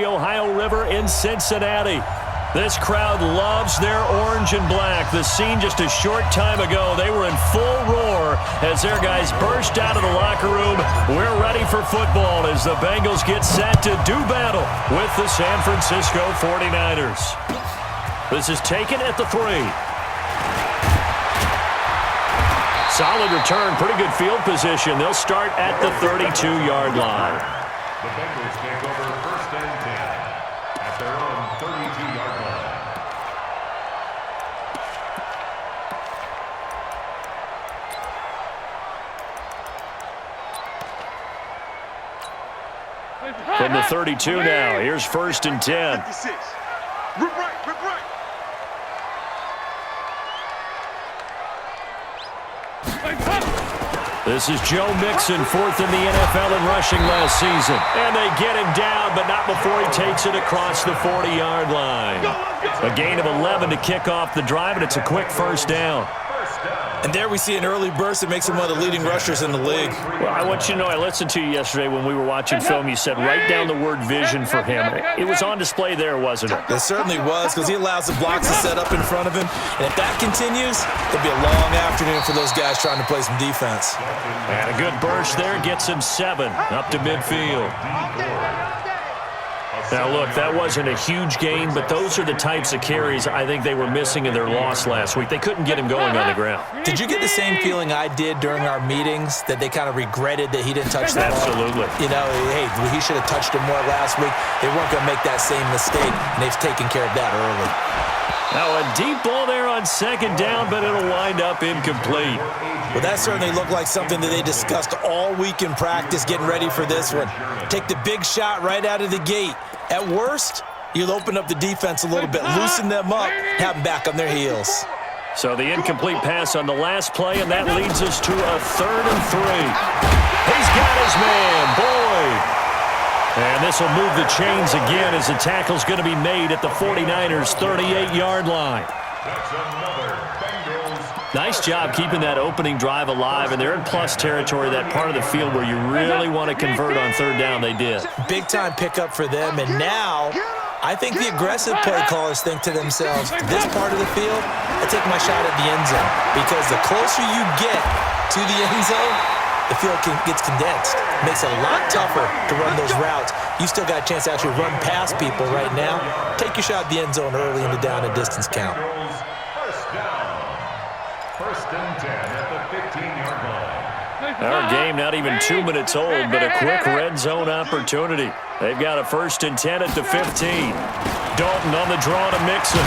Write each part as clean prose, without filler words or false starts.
Ohio River in Cincinnati. This crowd loves their orange and black. The scene just a short time ago, they were in full roar as their guys burst out of the locker room. We're ready for football as the Bengals get set to do battle with the San Francisco 49ers. This is taken at the 3. Solid return, pretty good field position. They'll start at the 32-yard line. The Bengals take over 1st and 10 at their own 32-yard line. From the 32 now, here's 1st and 10. 56. Rip right. This is Joe Mixon, 4th in the NFL in rushing last season. And they get him down, but not before he takes it across the 40-yard line. A gain of 11 to kick off the drive, and it's a quick 1st down. And there we see an early burst that makes him one of the leading rushers in the league. Well, I want you to know, I listened to you yesterday when we were watching film. You said write down the word vision for him. It was on display there, wasn't it? It certainly was, because he allows the blocks to set up in front of him. And if that continues, it'll be a long afternoon for those guys trying to play some defense. And a good burst there gets him 7 up to midfield. Now, look, that wasn't a huge gain, but those are the types of carries I think they were missing in their loss last week. They couldn't get him going on the ground. Did you get the same feeling I did during our meetings, that they kind of regretted that he didn't touch the ball? Absolutely. You know, hey, he should have touched it more last week. They weren't going to make that same mistake, and they've taken care of that early. Now, a deep ball there on 2nd down, but it'll wind up incomplete. Well, that certainly looked like something that they discussed all week in practice, getting ready for this one. Take the big shot right out of the gate. At worst, you'll open up the defense a little bit, loosen them up, have them back on their heels. So the incomplete pass on the last play, and that leads us to a 3rd and 3. He's got his man, Boyd. And this will move the chains again as the tackle's going to be made at the 49ers' 38-yard line. That's another Bengals. Nice job keeping that opening drive alive, and they're in plus territory, that part of the field where you really want to convert on 3rd down. They did. Big-time pickup for them, and now I think the aggressive play callers think to themselves, this part of the field, I take my shot at the end zone, because the closer you get to the end zone, the field gets condensed. It makes it a lot tougher to run those routes. You still got a chance to actually run past people right now. Take your shot at the end zone early in the down and distance count. 1st down. 1st and 10 at the 15-yard line. Our game not even 2 minutes old, but a quick red zone opportunity. They've got a 1st and 10 at the 15. Dalton on the draw to Mixon.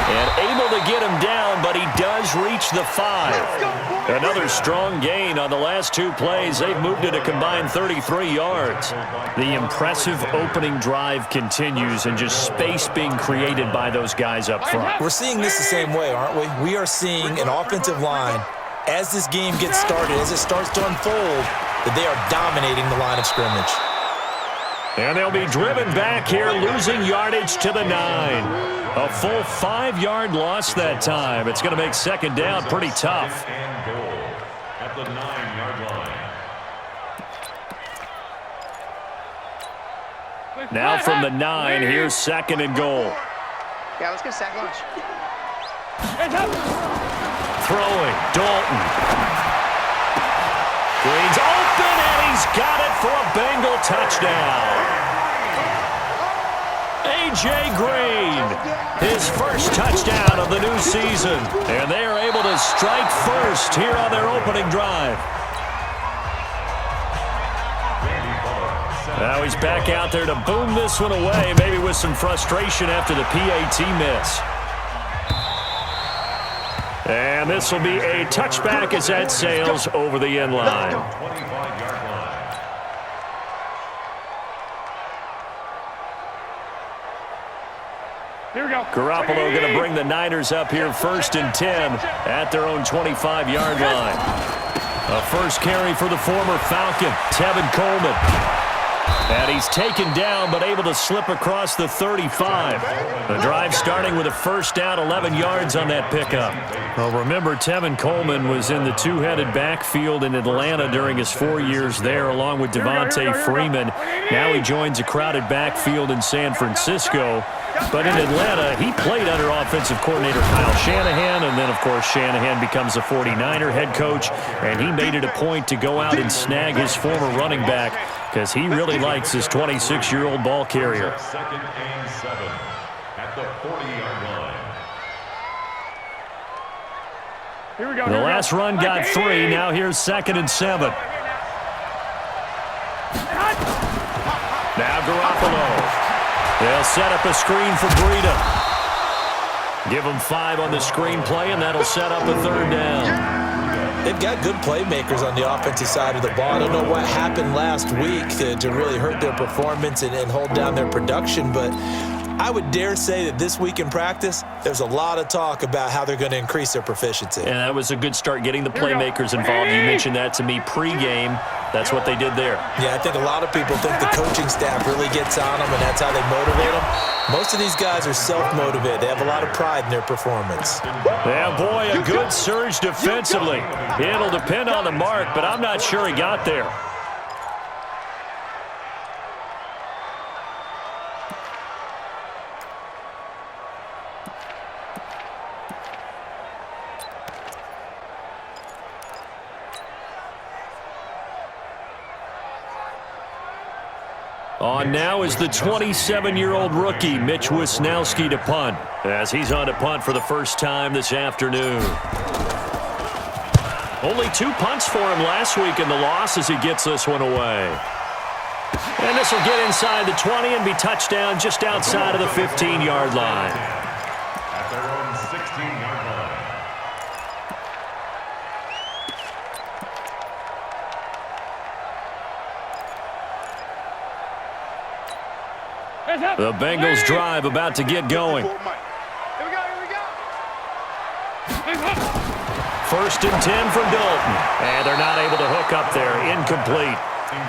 And able to get him down, but he does reach the 5. Another strong gain on the last 2 plays. They've moved it a combined 33 yards. The impressive opening drive continues, and just space being created by those guys up front. We're seeing this the same way, aren't we? We are seeing an offensive line, as this game gets started, as it starts to unfold, that they are dominating the line of scrimmage. And they'll be driven back here, losing yardage to the 9. A full 5-yard loss that time. It's going to make 2nd down pretty tough. And goal at the 9-yard line. Now from the 9, here's 2nd and goal. Yeah, let's go sack lunch. Throwing, Dalton. Green's open, and he's got it for a Bengal touchdown. A.J. Green, his first touchdown of the new season. And they are able to strike first here on their opening drive. Now he's back out there to boom this one away, maybe with some frustration after the PAT miss. And this will be a touchback as that sails over the end line. 25-yard line. Here we go. Garoppolo going to bring the Niners up here 1st and 10 at their own 25-yard line. A first carry for the former Falcon, Tevin Coleman. And he's taken down, but able to slip across the 35. The drive starting with a first down, 11 yards on that pickup. Well, remember, Tevin Coleman was in the two-headed backfield in Atlanta during his 4 years there, along with Devontae Freeman. Now he joins a crowded backfield in San Francisco. But in Atlanta, he played under offensive coordinator Kyle Shanahan, and then, of course, Shanahan becomes a 49er head coach, and he made it a point to go out and snag his former running back because he really likes his 26-year-old ball carrier. Second and 7 at the 40-yard line. Here we go. The last run got 3. Now here's 2nd and 7. Now Garoppolo. They'll set up a screen for Breida. Give him 5 on the screen play, and that'll set up a 3rd down. They've got good playmakers on the offensive side of the ball. I don't know what happened last week to really hurt their performance and hold down their production, but I would dare say that this week in practice, there's a lot of talk about how they're going to increase their proficiency. And that was a good start getting the playmakers involved. You mentioned that to me pregame. That's what they did there. Yeah, I think a lot of people think the coaching staff really gets on them, and that's how they motivate them. Most of these guys are self-motivated. They have a lot of pride in their performance. Yeah, boy, a good surge defensively. It'll depend on the mark, but I'm not sure he got there. On now is the 27-year-old rookie, Mitch Wisnowski, to punt, as he's on to punt for the first time this afternoon. Only 2 punts for him last week in the loss as he gets this one away. And this will get inside the 20 and be touchdown just outside of the 15-yard line. At their own 16-yard line. The Bengals drive about to get going. Here we go, here we go. 1st and 10 from Dalton. And they're not able to hook up there. Incomplete.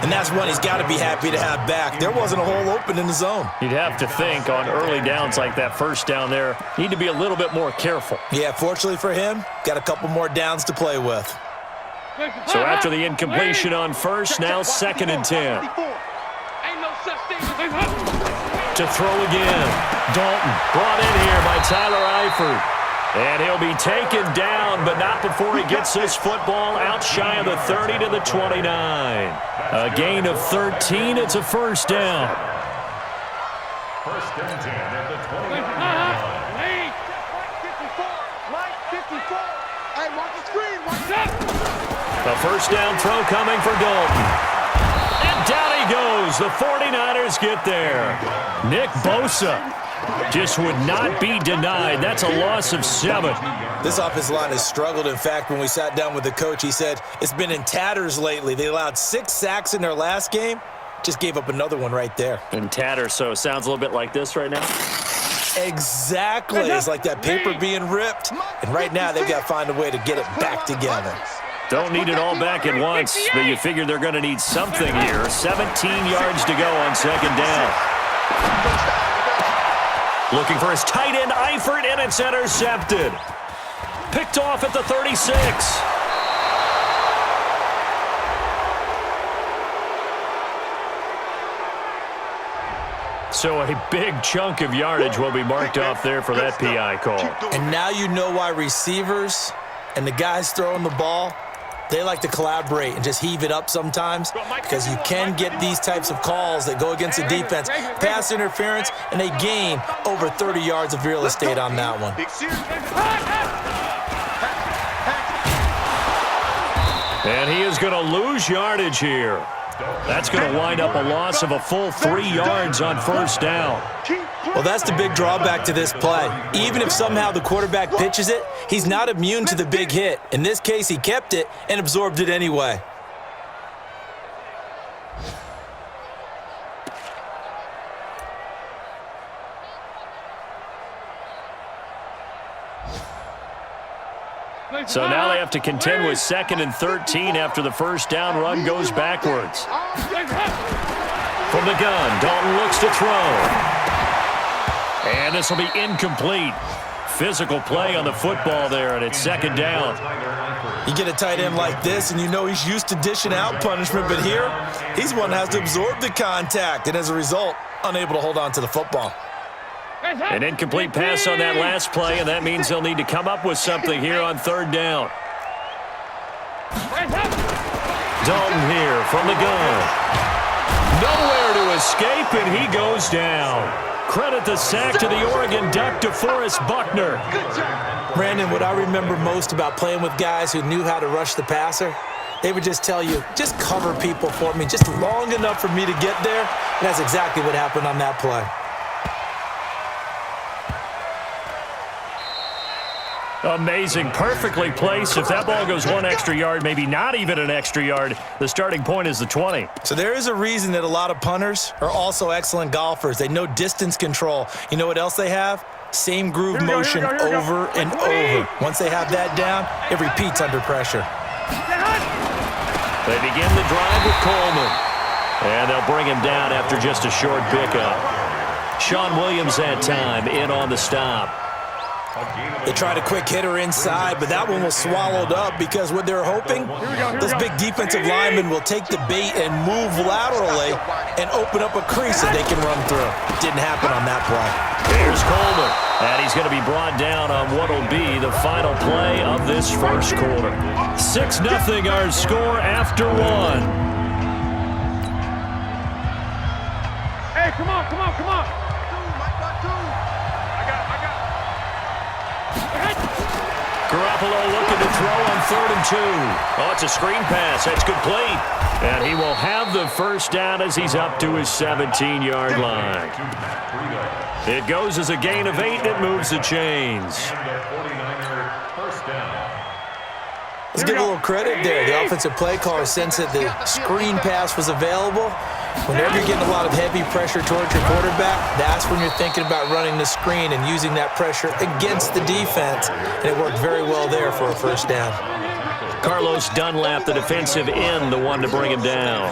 And that's one he's got to be happy to have back. There wasn't a hole open in the zone. You'd have to think on early downs like that first down there, need to be a little bit more careful. Yeah, fortunately for him, got a couple more downs to play with. So after the incompletion on first, now 2nd and 10. Ain't no such thing as To throw again. Dalton brought in here by Tyler Eifert. And he'll be taken down, but not before he gets this football out shy of the 30 to the 29. A gain of 13. It's a first down. 1st and 10 at the 20-yard line. 54. Hey, watch the screen. Watch it. A first down throw coming for Dalton. And down he goes. The 49ers get there. Nick Bosa just would not be denied. That's a loss of 7. This offensive line has struggled. In fact, when we sat down with the coach, he said it's been in tatters lately. They allowed 6 sacks in their last game. Just gave up another one right there. In tatters, so it sounds a little bit like this right now. Exactly. It's like that paper being ripped. And right now, they've got to find a way to get it back together. Don't need it all back at once, but you figure they're going to need something here. 17 yards to go on 2nd down. Looking for his tight end, Eifert, and it's intercepted. Picked off at the 36. So a big chunk of yardage will be marked off there for that PI call. And now you know why receivers and the guys throwing the ball, they like to collaborate and just heave it up sometimes, because you can get these types of calls that go against the defense, pass interference, and they gain over 30 yards of real estate on that one. And he is going to lose yardage here. That's going to wind up a loss of a full 3 yards on first down. Well, that's the big drawback to this play. Even if somehow the quarterback pitches it, he's not immune to the big hit. In this case, he kept it and absorbed it anyway. So now they have to contend with 2nd and 13 after the first down run goes backwards. From the gun, Dalton looks to throw. And this will be incomplete. Physical play on the football there, and it's second down. You get a tight end like this, and you know he's used to dishing out punishment, but here, he's one that has to absorb the contact, and as a result, unable to hold on to the football. An incomplete pass on that last play, and that means they'll need to come up with something here on third down. Dalton here from the gun. Nowhere to escape, and he goes down. Credit the sack to the Oregon Duck, DeForest Buckner. Brandon, what I remember most about playing with guys who knew how to rush the passer, they would just tell you, just cover people for me, just long enough for me to get there. And that's exactly what happened on that play. Amazing, perfectly placed. If that ball goes one extra yard, maybe not even an extra yard, the starting point is the 20. So there is a reason that a lot of punters are also excellent golfers. They know distance control. You know what else they have? Same groove motion over and over. Once they have that down, it repeats under pressure. They begin the drive with Coleman. And they'll bring him down after just a short pickup. Sean Williams that time in on the stop. They tried a quick hitter inside, but that one was swallowed up because what they're hoping, those big defensive linemen will take the bait and move laterally and open up a crease that they can run through. Didn't happen on that play. Here's Coleman, and he's going to be brought down on what will be the final play of this first quarter. 6-0 our score after one. Hey, come on, come on, come on. Garoppolo looking to throw on 3rd and 2. Oh, it's a screen pass. That's complete. And he will have the first down as he's up to his 17-yard line. It goes as a gain of 8, and it moves the chains. Let's give a little credit there. The offensive play caller sensed that the screen pass was available. Whenever you're getting a lot of heavy pressure towards your quarterback, that's when you're thinking about running the screen and using that pressure against the defense. And it worked very well there for a first down. Carlos Dunlap, the defensive end, the one to bring him down.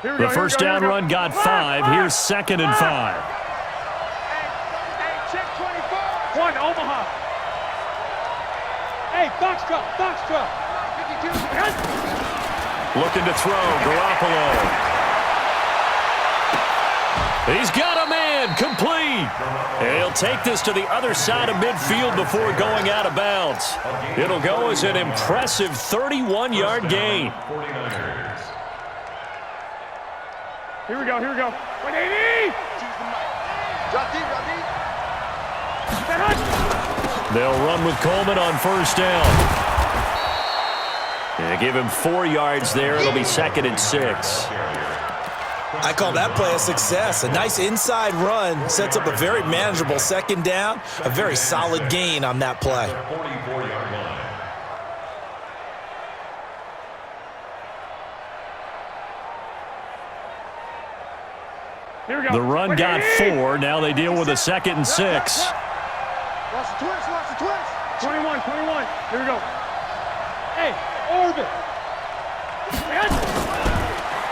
The first down run got 5. Here's 2nd and 5. Hey, check 24. 1, Omaha. Hey, Foxtrot, Foxtrot. 52. Looking to throw, Garoppolo. He's got a man, complete. And he'll take this to the other side of midfield before going out of bounds. It'll go as an impressive 31-yard gain. Here we go, here we go. 180. They'll run with Coleman on first down. And give him 4 yards there. It'll be 2nd and 6. I call that play a success. A nice inside run sets up a very manageable second down. A very solid gain on that play. Here we go. The run got 4. Now they deal with a 2nd and 6. Watch the twist, watch the twist. 21, 21. Here we go. Hey, orbit.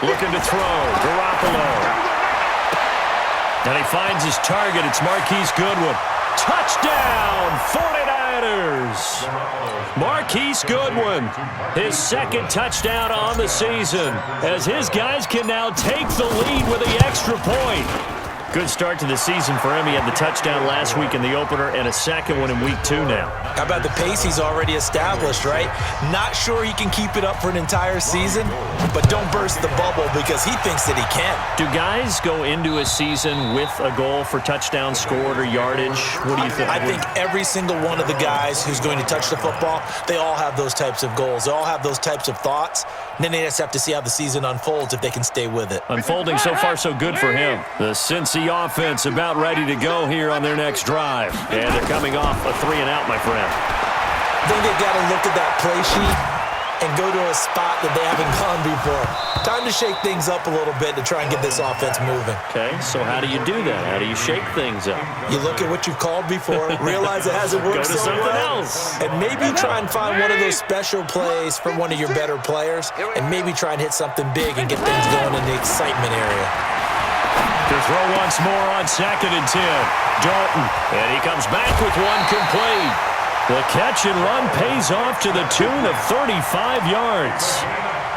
Looking to throw, Garoppolo. And he finds his target. It's Marquise Goodwin. Touchdown, 49ers. Marquise Goodwin, his 2nd touchdown on the season, as his guys can now take the lead with the extra point. Good start to the season for him. He had the touchdown last week in the opener and a second one in week 2 now. How about the pace he's already established, right? Not sure he can keep it up for an entire season, but don't burst the bubble because he thinks that he can. Do guys go into a season with a goal for touchdown scored or yardage? What do you think? I think every single one of the guys who's going to touch the football, they all have those types of goals. They all have those types of thoughts. And then they just have to see how the season unfolds if they can stay with it. Unfolding so far so good for him. The Cincy offense about ready to go here on their next drive. And they're coming off a 3-and-out, my friend. I think they got to look at that play sheet and go to a spot that they haven't gone before. Time to shake things up a little bit to try and get this offense moving. Okay, so how do you do that? How do you shake things up? You look at what you've called before, realize it hasn't worked Go to so something well, else. and maybe try and find one of those special plays from one of your better players, and maybe try and hit something big and get things going in the excitement area. To throw once more on 2nd and 10. Dalton, and he comes back with one complete. The catch and run pays off to the tune of 35 yards.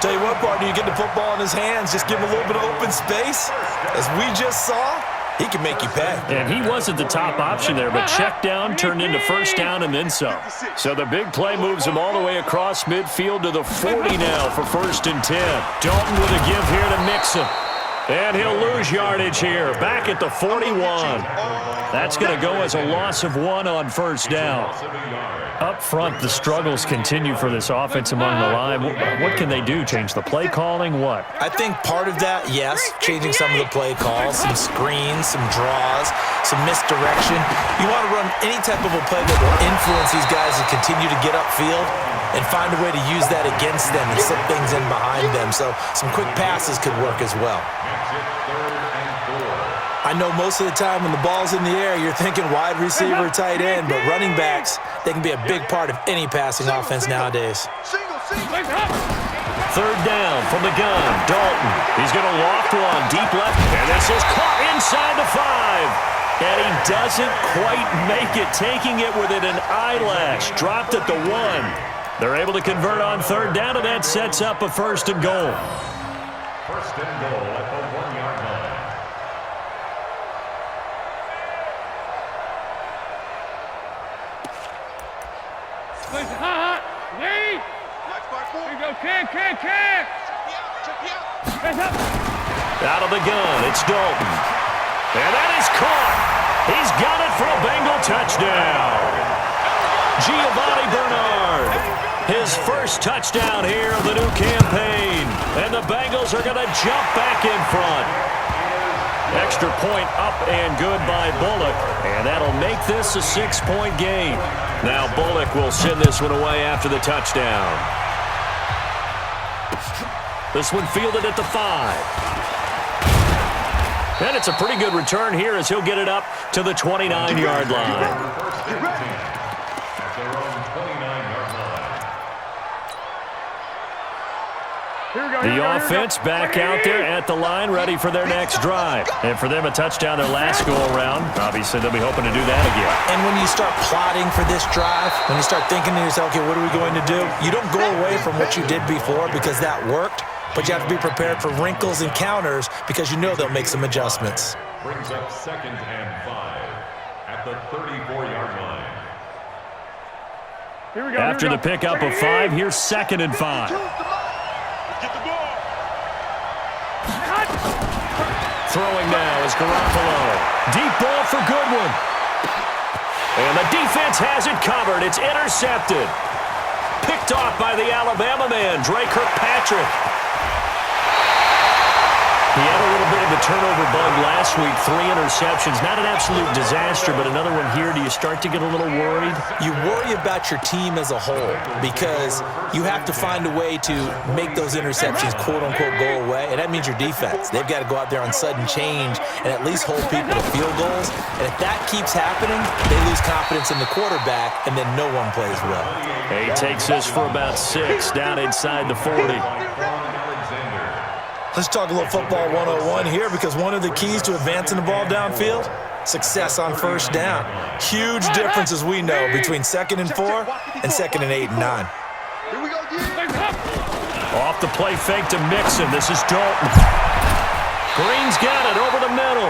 Tell you what, partner, you get the football in his hands, just give him a little bit of open space. As we just saw, he can make you pay. And he wasn't the top option there, but check down turned into first down and then some. So the big play moves him all the way across midfield to the 40 now for 1st and 10. Dalton with a give here to Mixon. And he'll lose yardage here, back at the 41. That's going to go as a loss of 1 on 1st down. Up front, the struggles continue for this offense among the line. What can they do? Change the play calling? What? I think part of that, yes, changing some of the play calls, some screens, some draws, some misdirection. You want to run any type of a play that will influence these guys to continue to get upfield and find a way to use that against them and slip things in behind them. So some quick passes could work as well. I know most of the time when the ball's in the air, you're thinking wide receiver, tight end, but running backs, they can be a big part of any passing offense nowadays. 3rd down from the gun. Dalton. He's going to loft one deep left, and this is caught inside the 5. And he doesn't quite make it, taking it within an eyelash. Dropped at the 1. They're able to convert on 3rd down, and that sets up a 1st and goal. 1st and goal at the 1-yard line. Lee! Here you go, kick! Out of the gun, it's Dalton. And that is caught. He's got it for a Bengal touchdown. Giovanni Bernard, his first touchdown here of the new campaign. And the Bengals are going to jump back in front. Extra point up and good by Bullock. And that'll make this a 6-point game. Now Bullock will send this one away after the touchdown. This one fielded at the 5. And it's a pretty good return here as he'll get it up to the 29-yard line. The offense back out there at the line, ready for their next drive. And for them, a touchdown their last go-around. Obviously, they'll be hoping to do that again. And when you start plotting for this drive, when you start thinking to yourself, okay, what are we going to do? You don't go away from what you did before because that worked, but you have to be prepared for wrinkles and counters because you know they'll make some adjustments. Brings up 2nd and 5 at the 34-yard line. Here we go. After the pickup of 5, here's 2nd and 5. Throwing now is Garoppolo. Deep ball for Goodwin. And the defense has it covered. It's intercepted. Picked off by the Alabama man, Dre Kirkpatrick. He had a little bit of a turnover bug last week. 3 interceptions. Not an absolute disaster, but another one here. Do you start to get a little worried? You worry about your team as a whole because you have to find a way to make those interceptions, quote-unquote, go away, and that means your defense. They've got to go out there on sudden change and at least hold people to field goals, and if that keeps happening, they lose confidence in the quarterback, and then no one plays well. He takes this for about 6 down inside the 40. Let's talk a little football 101 here because one of the keys to advancing the ball downfield, success on 1st down. Huge difference, as we know, between 2nd and 4 and 2nd and 8 and 9. Here we go, Off the play fake to Mixon. This is Dalton. Green's got it over the middle.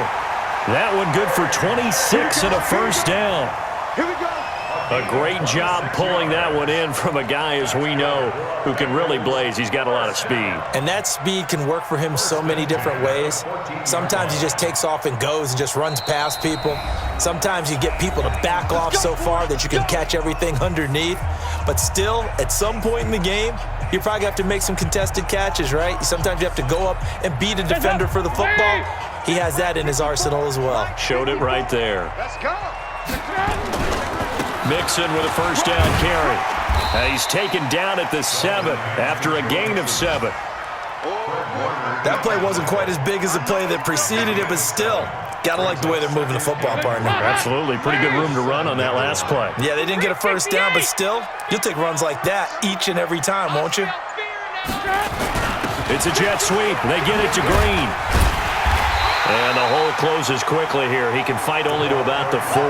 That one good for 26 and a 1st down. Here we go. A great job pulling that one in from a guy, as we know, who can really blaze. He's got a lot of speed. And that speed can work for him so many different ways. Sometimes he just takes off and goes and just runs past people. Sometimes you get people to back off so far that you can catch everything underneath. But still, at some point in the game, you're probably going to have to make some contested catches, right? Sometimes you have to go up and beat a defender for the football. He has that in his arsenal as well. Showed it right there. Let's go. Mixon with a first down carry. He's taken down at the 7 after a gain of 7. That play wasn't quite as big as the play that preceded it, but still, gotta like the way they're moving the football, partner. Absolutely. Pretty good room to run on that last play. Yeah, they didn't get a first down, but still, you'll take runs like that each and every time, won't you? It's a jet sweep. They get it to Green. And the hole closes quickly here. He can fight only to about the 4.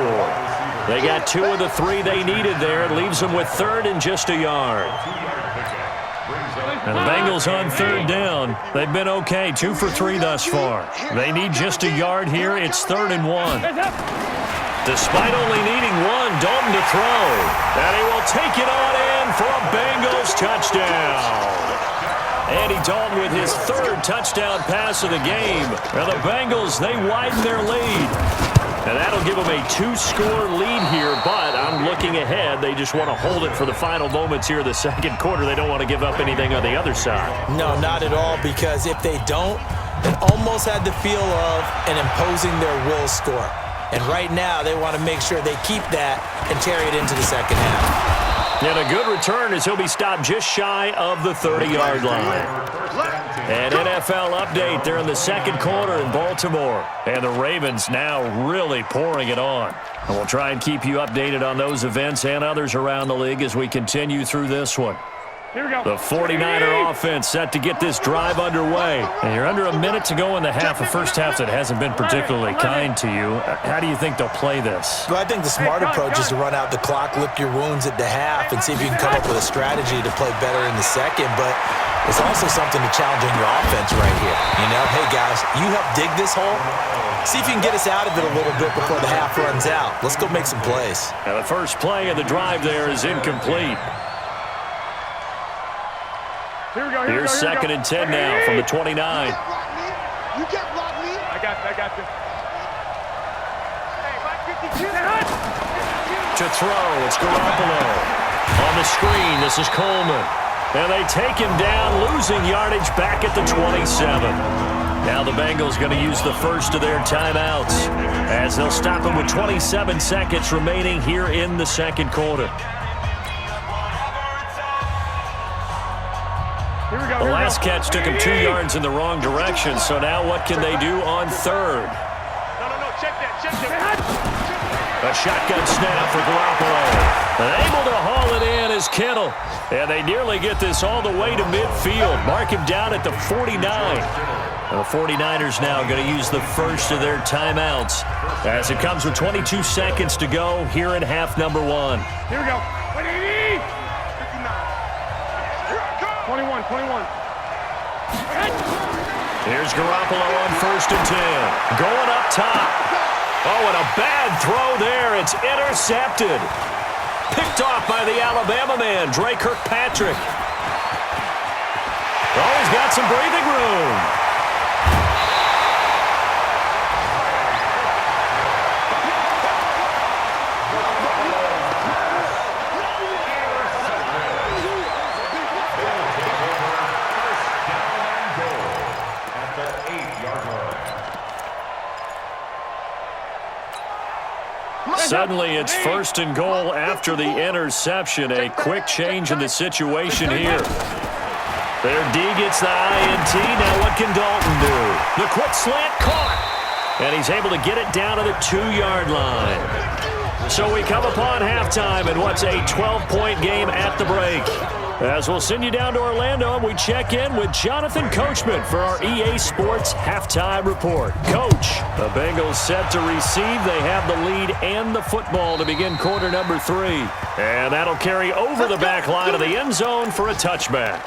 They got 2 of the 3 they needed there. It leaves them with 3rd and just a yard. And the Bengals on 3rd down. They've been okay, 2 for 3 thus far. They need just a yard here. It's 3rd and 1. Despite only needing 1, Dalton to throw. And he will take it on in for a Bengals touchdown. Andy Dalton with his 3rd touchdown pass of the game. Now the Bengals, they widen their lead. And that'll give them a 2-score lead here, but I'm looking ahead. They just want to hold it for the final moments here of the second quarter. They don't want to give up anything on the other side. No, not at all, because if they don't, it almost had the feel of an imposing their will score. And right now, they want to make sure they keep that and carry it into the second half. And a good return as he'll be stopped just shy of the 30-yard line. An NFL update there in the second quarter in Baltimore. And the Ravens now really pouring it on. And we'll try and keep you updated on those events and others around the league as we continue through this one. Here we go. The 49er offense set to get this drive underway. And you're under a minute to go in the half, a first half that hasn't been particularly kind to you. How do you think they'll play this? Well, I think the smart approach is to run out the clock, lick your wounds at the half, and see if you can come up with a strategy to play better in the second. But it's also something to challenge on your offense right here. You know, hey, guys, you help dig this hole. See if you can get us out of it a little bit before the half runs out. Let's go make some plays. Now the first play of the drive there is incomplete. Here we go. Here's 2nd and 10 now from the 29. You can't block me. I got you. Hey, 52. To throw, it's Garoppolo. On the screen, this is Coleman. And they take him down, losing yardage back at the 27. Now the Bengals going to use the first of their timeouts as they'll stop him with 27 seconds remaining here in the second quarter. The last catch took him 2 yards in the wrong direction, so now what can they do on 3rd? No, check that. A shotgun snap for Garoppolo. And able to haul it in is Kittle. And they nearly get this all the way to midfield. Mark him down at the 49. And the 49ers now going to use the first of their timeouts as it comes with 22 seconds to go here in half number 1. Here we go. 21. Here's Garoppolo on 1st and 10. Going up top. Oh, and a bad throw there. It's intercepted. Picked off by the Alabama man, Dre Kirkpatrick. Oh, he's got some breathing room. Suddenly, it's 1st and goal after the interception. A quick change in the situation here. Their D gets the INT. Now what can Dalton do? The quick slant caught. And he's able to get it down to the 2-yard line. So we come upon halftime in what's a 12-point game at the break. As we'll send you down to Orlando, and we check in with Jonathan Coachman for our EA Sports Halftime Report. Coach, the Bengals set to receive. They have the lead and the football to begin quarter number 3. And that'll carry over the back line of the end zone for a touchback.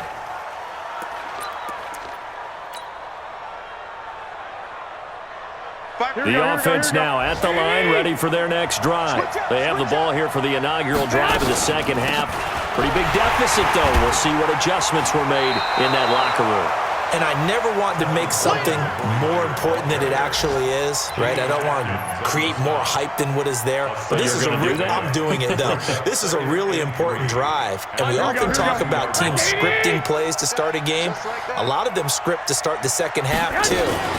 The offense now at the line, ready for their next drive. They have the ball here for the inaugural drive of the second half. Pretty big deficit, though. We'll see what adjustments were made in that locker room. and I never want to make something more important than it actually is, right? I don't want to create more hype than what is there. But this is I'm doing it, though. This is a really important drive, and we often talk about teams scripting plays to start a game. A lot of them script to start the second half, too,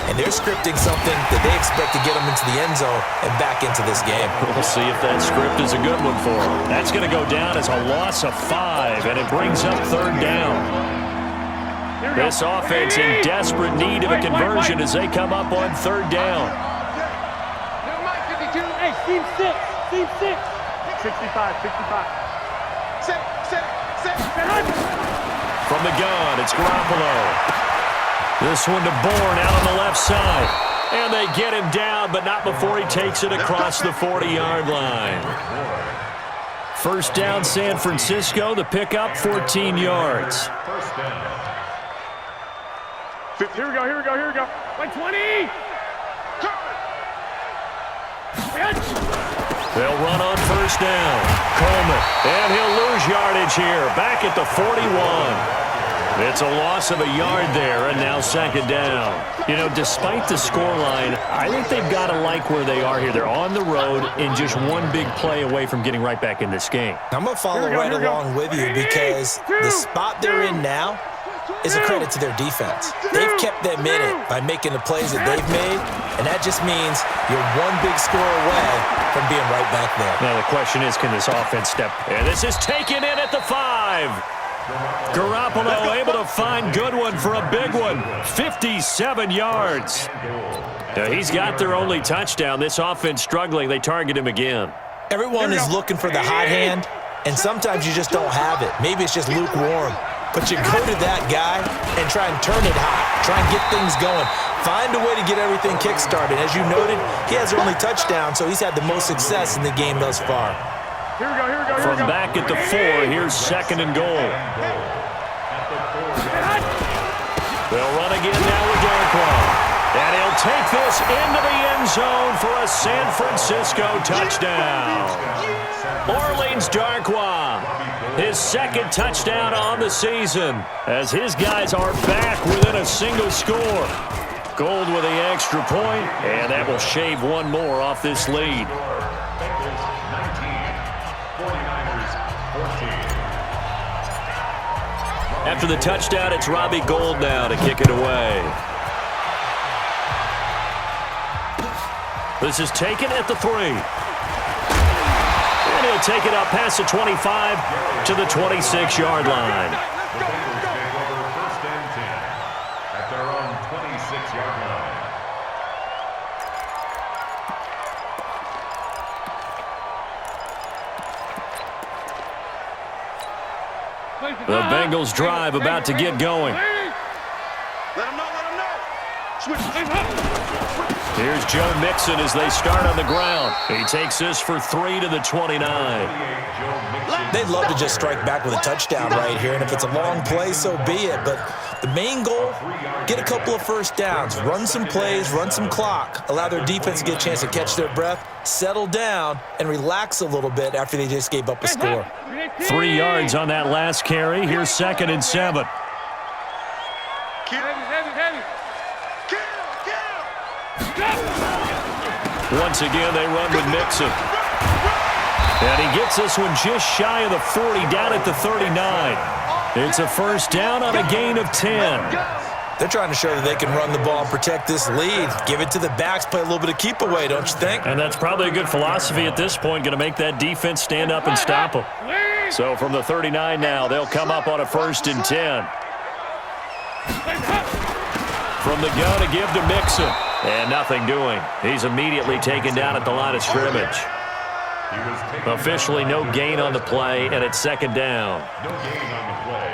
and they're scripting something that they expect to get them into the end zone and back into this game. We'll see if that script is a good one for them. That's going to go down as a loss of 5, and it brings up third down. This offense in desperate need of a conversion as they come up on third down. Hey, team 6. Team 6. 65. From the gun, it's Garoppolo. This one to Bourne out on the left side. And they get him down, but not before he takes it across the 40-yard line. First down, San Francisco. The pickup, 14 yards. First down. Here we go. Like 20. They'll run on first down. Coleman, and he'll lose yardage here. Back at the 41. It's a loss of a yard there, and now second down. You know, despite the scoreline, I think they've got to like where they are here. They're on the road and just one big play away from getting right back in this game. I'm going to follow right along with you because the spot they're in now is a credit to their defense. They've kept them in it by making the plays that they've made, and that just means you're one big score away from being right back there. Now the question is, can this offense step? And this is taken in at the 5. Garoppolo able to find Goodwin for a big one. 57 yards. Now he's got their only touchdown. This offense struggling. They target him again. Everyone is looking for the hot hand, and sometimes you just don't have it. Maybe it's just lukewarm. But you go to that guy and try and turn it hot. Try and get things going. Find a way to get everything kick-started. As you noted, he has their only touchdown, so he's had the most success in the game thus far. Here we go. From back at the 4, here's second and goal. They'll run again now with Darkwa. And he'll take this into the end zone for a San Francisco touchdown. Orleans Darkwa, his second touchdown on the season, as his guys are back within a single score. Gold with the extra point, and that will shave one more off this lead. Bengals 19, 49ers 14. After the touchdown, it's Robbie Gould now to kick it away. This is taken at the 3. And he'll take it up past the 25 to the 26-yard line. The Bengals take over first and 10 at their own 26-yard line. The Bengals drive about to get going. Let him know. Here's Joe Mixon as they start on the ground. He takes this for 3 to the 29. They'd love to just strike back with a touchdown right here, and if it's a long play, so be it. But the main goal, get a couple of first downs, run some plays, run some clock, allow their defense to get a chance to catch their breath, settle down, and relax a little bit after they just gave up a score. 3 yards on that last carry. Here's second and 7. Once again, they run with Mixon. And he gets this one just shy of the 40, down at the 39. It's a first down on a gain of 10. They're trying to show that they can run the ball and protect this lead. Give it to the backs, play a little bit of keep away, don't you think? And that's probably a good philosophy at this point, going to make that defense stand up and stop them. So from the 39 now, they'll come up on a first and 10. From the gun to give to Mixon. And nothing doing. He's immediately taken down at the line of scrimmage. Officially no gain on the play, and it's second down. No gain on the play.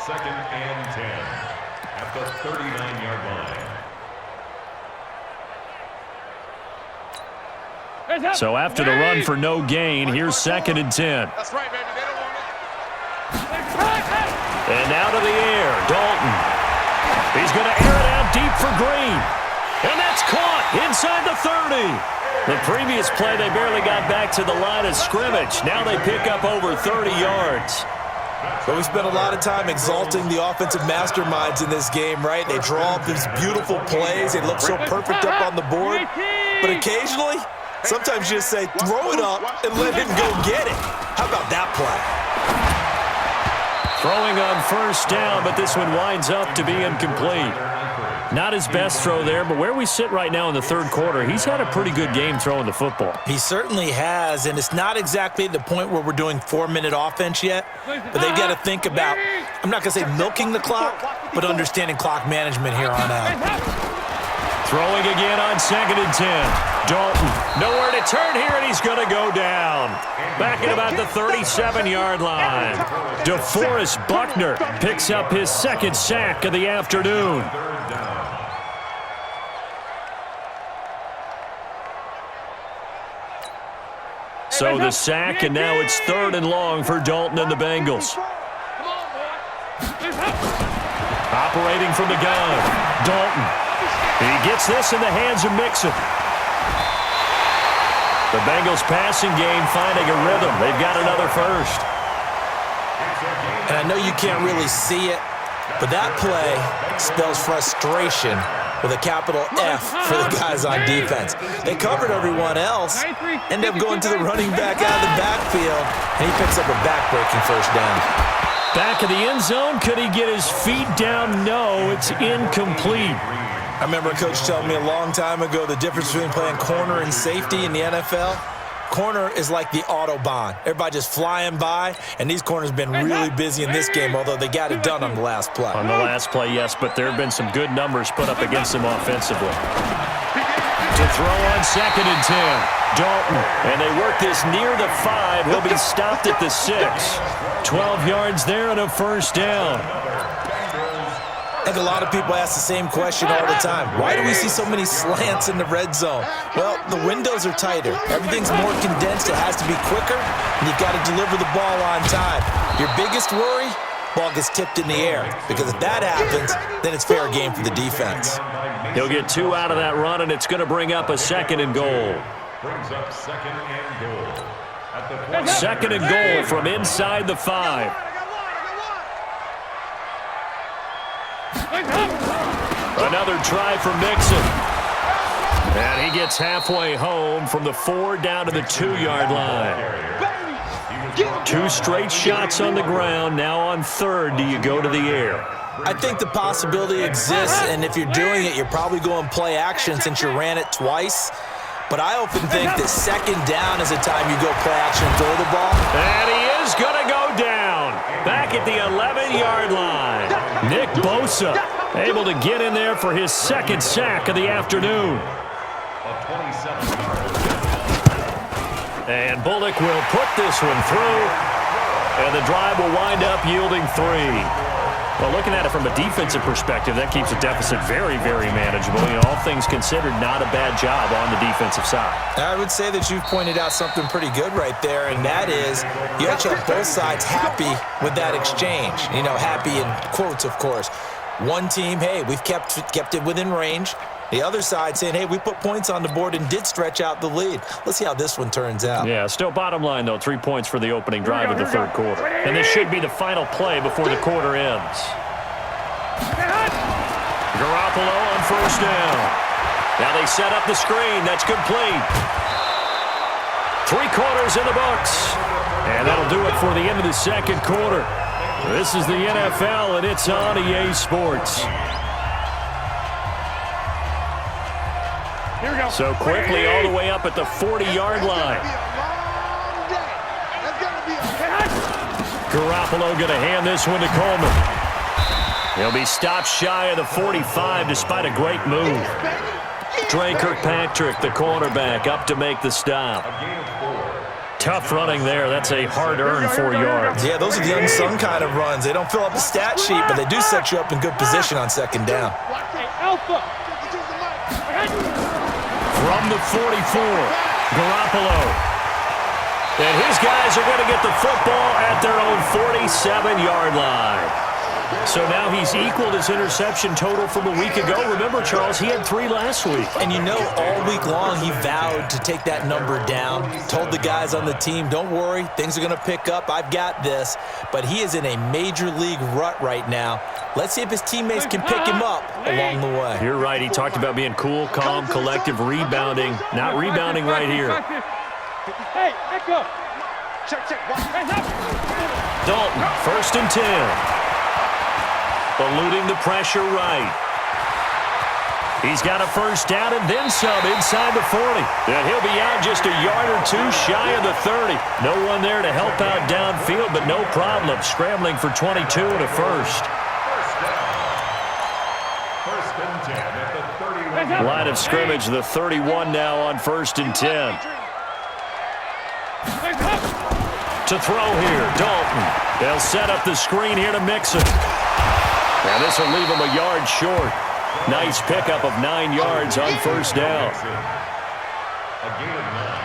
Second and 10 at the 39-yard line. So after the run for no gain, here's second and 10. That's right, baby. They don't want it. And now to the air, Dalton. He's going to air it out deep for Green. And that's caught inside the 30. The previous play, they barely got back to the line of scrimmage. Now they pick up over 30 yards. But we spent a lot of time exalting the offensive masterminds in this game, right? They draw up these beautiful plays. They look so perfect up on the board. But occasionally, sometimes you just say, throw it up and let him go get it. How about that play? Throwing on first down, but this one winds up to be incomplete. Not his best throw there, but where we sit right now in the third quarter, he's had a pretty good game throwing the football. He certainly has, and it's not exactly the point where we're doing 4-minute offense yet, but they've got to think about, I'm not going to say milking the clock, but understanding clock management here on out. Throwing again on 2nd and 10. Dalton, nowhere to turn here, and he's going to go down. Back at about the 37-yard line. DeForest Buckner picks up his second sack of the afternoon. So the sack, and now it's 3rd and long for Dalton and the Bengals. Operating from the gun, Dalton. He gets this in the hands of Mixon. The Bengals passing game finding a rhythm. They've got another first. And I know you can't really see it, but that play spells frustration with a capital F for the guys on defense. They covered everyone else, end up going to the running back out of the backfield, and he picks up a back-breaking first down. Back of the end zone, could he get his feet down? No, it's incomplete. I remember a coach telling me a long time ago the difference between playing corner and safety in the NFL. Corner is like the Autobahn. Everybody just flying by, and these corners have been really busy in this game, although they got it done on the last play. On the last play, yes, but there have been some good numbers put up against them offensively. To throw on 2nd and 10. Dalton, and they work this near the 5. He'll be stopped at the 6. 12 yards there and a first down. I think a lot of people ask the same question all the time. Why do we see so many slants in the red zone? Well, the windows are tighter. Everything's more condensed. It has to be quicker, and you've got to deliver the ball on time. Your biggest worry? Ball gets tipped in the air, because if that happens, then it's fair game for the defense. He'll get 2 out of that run, and it's going to bring up a 2nd and goal. Brings up 2nd and goal. At the 2nd and goal from inside the 5. Another try for Mixon. And he gets halfway home from the 4 down to the 2-yard line. 2 straight shots on the ground. Now on 3rd, do you go to the air? I think the possibility exists, and if you're doing it, you're probably going play action since you ran it twice. But I often think that 2nd down is the time you go play action and throw the ball. And he is going to go down. Back at the 11-yard line. Nick Bosa able to get in there for his 2nd sack of the afternoon. And Bullock will put this one through. And the drive will wind up yielding 3. Well, looking at it from a defensive perspective, that keeps the deficit very, very manageable. You know, all things considered, not a bad job on the defensive side. I would say that you've pointed out something pretty good right there, and that is you actually have both sides happy with that exchange. You know, happy in quotes, of course. One team, hey, we've kept it within range. The other side saying, hey, we put points on the board and did stretch out the lead. Let's see how this one turns out. Yeah, still bottom line, though, 3 points for the opening drive of the third quarter. And this should be the final play before the quarter ends. Garoppolo on first down. Now they set up the screen. That's complete. 3 quarters in the books. And that'll do it for the end of the second quarter. This is the NFL, and it's on EA Sports. So quickly all the way up at the 40-yard line. Garoppolo going to hand this one to Coleman. He'll be stopped shy of the 45 despite a great move. Dre Kirkpatrick, the cornerback, up to make the stop. Tough running there. That's a hard-earned 4 yards. Yeah, those are the unsung kind of runs. They don't fill up the stat sheet, but they do set you up in good position on 2nd down. From the 44, Garoppolo. And his guys are going to get the football at their own 47-yard line. So now he's equaled his interception total from a week ago. Remember, Charles, he had 3 last week. And you know, all week long he vowed to take that number down. Told the guys on the team, don't worry, things are going to pick up. I've got this. But he is in a major league rut right now. Let's see if his teammates can pick him up along the way. You're right. He talked about being cool, calm, collective, rebounding. Not rebounding right here. Hey, let go. Check. Dalton, 1st and 10. Eluding the pressure right. He's got a 1st down and then some inside the 40. And he'll be out just a yard or 2 shy of the 30. No one there to help out downfield, but no problem. Scrambling for 22 and a 1st. First and 10 at the 31. Line of scrimmage, the 31 now on 1st and 10. To throw here, Dalton. They'll set up the screen here to Mixon. Now this will leave him a yard short. Nice pickup of 9 yards on 1st down.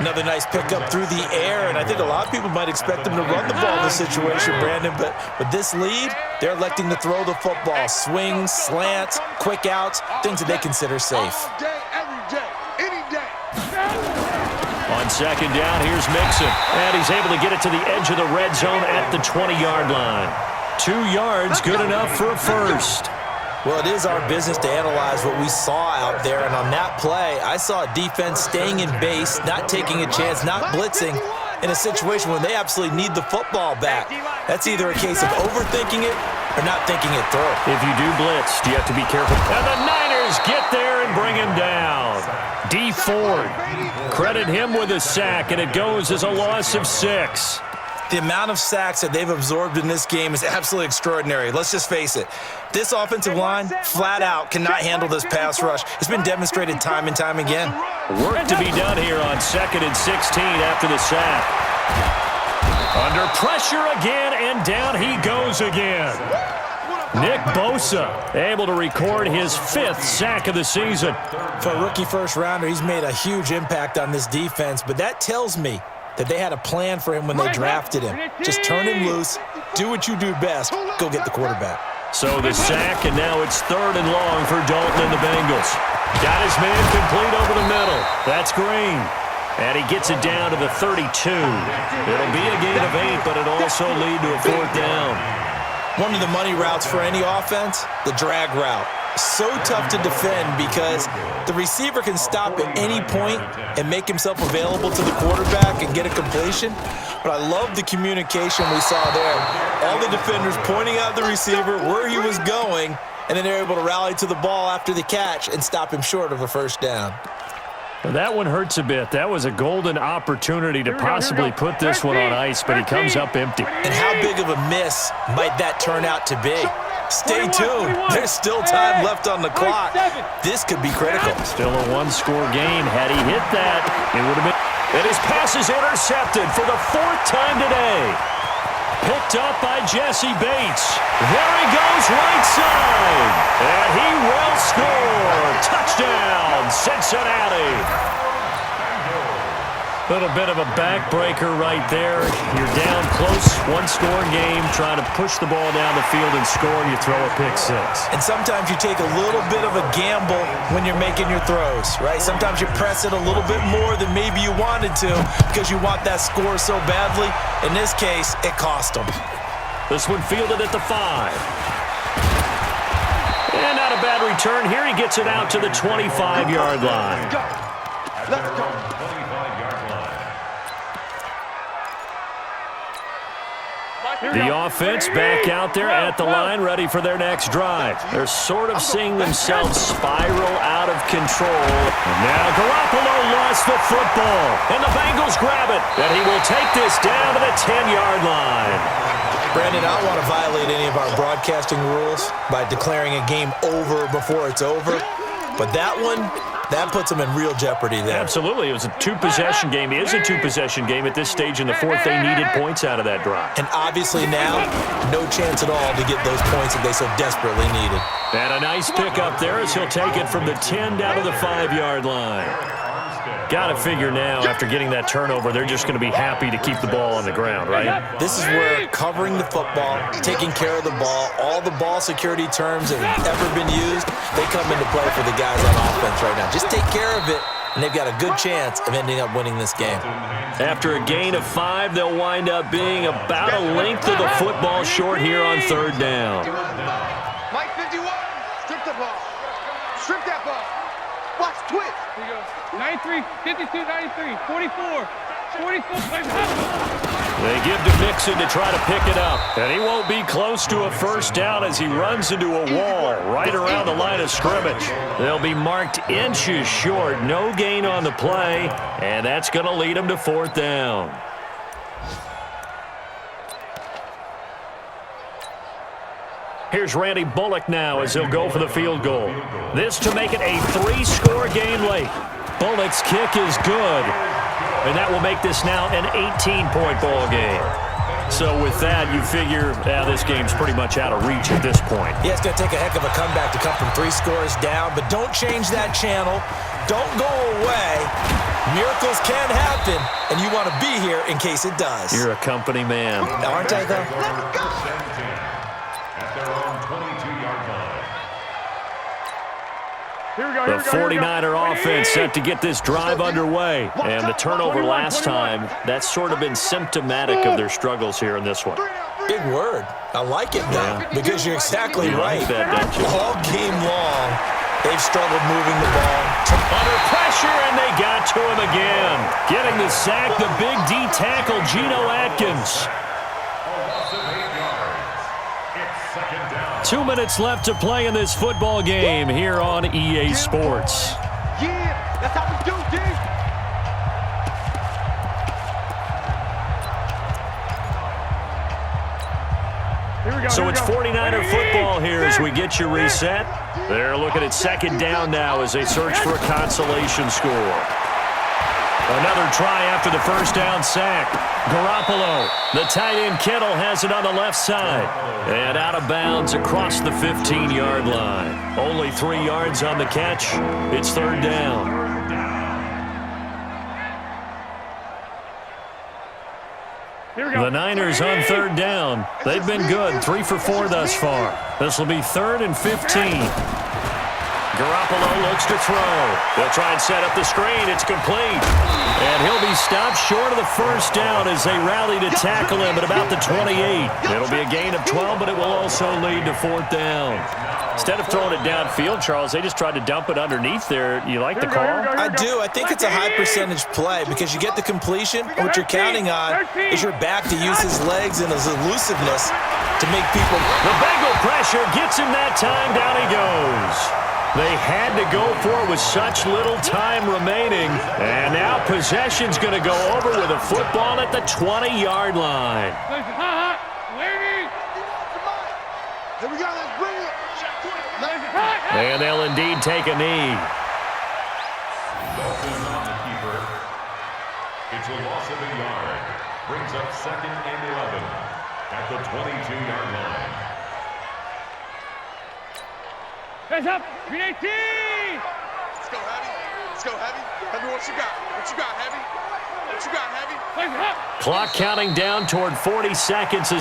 Another nice pickup through the air, and I think a lot of people might expect them to run the ball in this situation, Brandon, but with this lead, they're electing to throw the football. Swings, slants, quick outs, things that they consider safe. All day, every day, any day. On 2nd down, here's Mixon. And he's able to get it to the edge of the red zone at the 20-yard line. 2 yards, good enough for a 1st. Well, it is our business to analyze what we saw out there, and on that play, I saw a defense staying in base, not taking a chance, not blitzing, in a situation where they absolutely need the football back. That's either a case of overthinking it or not thinking it through. If you do blitz, you have to be careful. And the Niners get there and bring him down. D Ford, credit him with a sack, and it goes as a loss of 6. The amount of sacks that they've absorbed in this game is absolutely extraordinary. Let's just face it. This offensive line, flat out, cannot handle this pass rush. It's been demonstrated time and time again. Work to be done here on 2nd and 16 after the sack. Under pressure again, and down he goes again. Nick Bosa able to record his 5th sack of the season. For a rookie first-rounder, he's made a huge impact on this defense, but that tells me that they had a plan for him when they drafted him. Just turn him loose, do what you do best, go get the quarterback. So the sack, and now it's 3rd and long for Dalton and the Bengals. Got his man complete over the middle. That's Green. And he gets it down to the 32. It'll be a gain of 8, but it'll also lead to a 4th down. One of the money routes for any offense, the drag route. So tough to defend because the receiver can stop at any point and make himself available to the quarterback and get a completion. But I love the communication we saw there. All the defenders pointing out the receiver, where he was going, and then they're able to rally to the ball after the catch and stop him short of a 1st down. Well, that one hurts a bit. That was a golden opportunity to possibly put this one on ice, but he comes up empty. And how big of a miss might that turn out to be? Stay tuned. There's still time left on the clock. This could be critical. Still a 1-score game. Had he hit that, it would have been. And his pass is intercepted for the 4th time today. Picked up by Jesse Bates. There he goes right side. And he will score. Touchdown, Cincinnati. Little bit of a backbreaker right there. You're down close, 1-score game, trying to push the ball down the field and score, and you throw a pick 6. And sometimes you take a little bit of a gamble when you're making your throws, right? Sometimes you press it a little bit more than maybe you wanted to because you want that score so badly. In this case, it cost them. This one fielded at the 5. And not a bad return here. He gets it out to the 25-yard line. Let's go. 25-yard line. The offense back out there at the line, ready for their next drive. They're sort of seeing themselves spiral out of control. And now Garoppolo lost the football, and the Bengals grab it. And he will take this down to the 10-yard line. Brandon, I don't want to violate any of our broadcasting rules by declaring a game over before it's over. But that one, that puts them in real jeopardy there. Absolutely. It was a 2-possession game. It is a 2-possession game at this stage in the 4th. They needed points out of that drive. And obviously now, no chance at all to get those points that they so desperately needed. And a nice pick up there as he'll take it from the 10 down to the 5-yard line. Got to figure now, after getting that turnover, they're just going to be happy to keep the ball on the ground, right? This is where covering the football, taking care of the ball, all the ball security terms that have ever been used, they come into play for the guys on offense right now. Just take care of it, and they've got a good chance of ending up winning this game. After a gain of 5, they'll wind up being about a length of the football short here on third down. Mike 51, strip the ball. Strip that ball. Watch, twist. Here you go. 93, 52, 93, 44, 44. They give to Mixon to try to pick it up. And he won't be close to a first down as he runs into a wall right around the line of scrimmage. They'll be marked inches short. No gain on the play. And that's going to lead them to fourth down. Here's Randy Bullock now as he'll go for the field goal. This to make it a 3-score game late. Bullock's kick is good. And that will make this now an 18-point ball game. So with that, you figure this game's pretty much out of reach at this point. Yeah, it's going to take a heck of a comeback to come from 3 scores down, but don't change that channel. Don't go away. Miracles can happen, and you want to be here in case it does. You're a company man. Aren't I, though? The 49er offense set to get this drive underway. And the turnover last time, that's sort of been symptomatic of their struggles here in this one. Big word. I like it, though, because you're exactly right. Like that, don't you? All game long, they've struggled moving the ball. Under pressure, and they got to him again. Getting the sack, the big D tackle, Geno Atkins. 2 minutes left to play in this football game here on EA Sports. Yeah, that's how we do, D. So it's 49er football here as we get you reset. They're looking at second down now as they search for a consolation score. Another try after the first down sack. Garoppolo, the tight end Kittle has it on the left side. And out of bounds across the 15-yard line. Only 3 yards on the catch. It's third down. The Niners on third down. They've been good, 3 for 4 thus far. This will be 3rd and 15. Garoppolo looks to throw. They'll try and set up the screen. It's complete. And he'll be stopped short of the first down as they rally to tackle him at about the 28. It'll be a gain of 12, but it will also lead to fourth down. Instead of throwing it downfield, Charles, they just tried to dump it underneath there. You like the call? I do. I think it's a high percentage play because you get the completion. What you're counting on is your back to use his legs and his elusiveness to make people. The Bengal pressure gets him that time. Down he goes. They had to go for it with such little time remaining. And now possession's going to go over with a football at the 20-yard line. Here we go, let's bring it. And they'll indeed take a knee. Dalton on the keeper. It's a loss of a yard. Brings up 2nd and 11 at the 22-yard line. Hands up, 318. Let's go, Heavy. Let's go, Heavy. Heavy, what you got? What you got, Heavy? What you got, Heavy? Clock counting down toward 40 seconds as